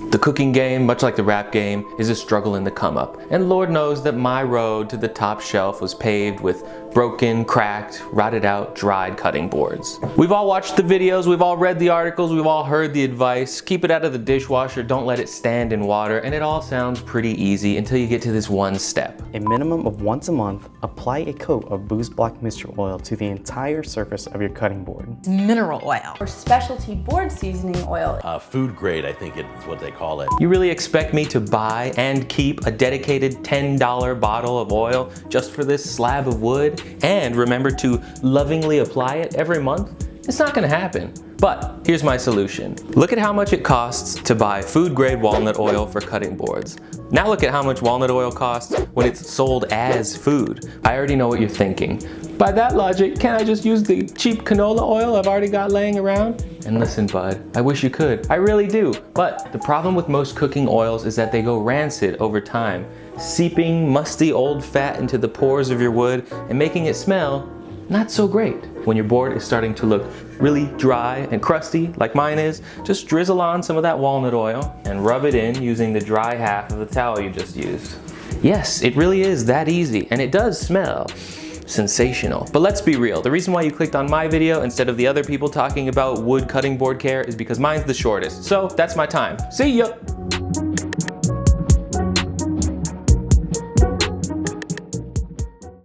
The cooking game, much like the rap game, is a struggle in the come up. And Lord knows that my road to the top shelf was paved with broken, cracked, rotted out, dried cutting boards. We've all watched the videos, we've all read the articles, we've all heard the advice. Keep it out of the dishwasher, don't let it stand in water, and it all sounds pretty easy until you get to this one step. A minimum of once a month, apply a coat of Boost Black Mystery Oil to the entire surface of your cutting board. Mineral oil. Or specialty board seasoning oil. Food grade, I think is what they call it. You really expect me to buy and keep a dedicated $10 bottle of oil just for this slab of wood and remember to lovingly apply it every month? It's not gonna happen. But here's my solution. Look at how much it costs to buy food grade walnut oil for cutting boards. Now look at how much walnut oil costs when it's sold as food. I already know what you're thinking. By that logic, can't I just use the cheap canola oil I've already got laying around? And listen, bud, I wish you could. I really do. But the problem with most cooking oils is that they go rancid over time, seeping musty old fat into the pores of your wood and making it smell not so great. When your board is starting to look really dry and crusty, like mine is, just drizzle on some of that walnut oil and rub it in using the dry half of the towel you just used. Yes, it really is that easy, and it does smell sensational. But let's be real, the reason why you clicked on my video instead of the other people talking about wood cutting board care is because mine's the shortest. So that's my time. See ya!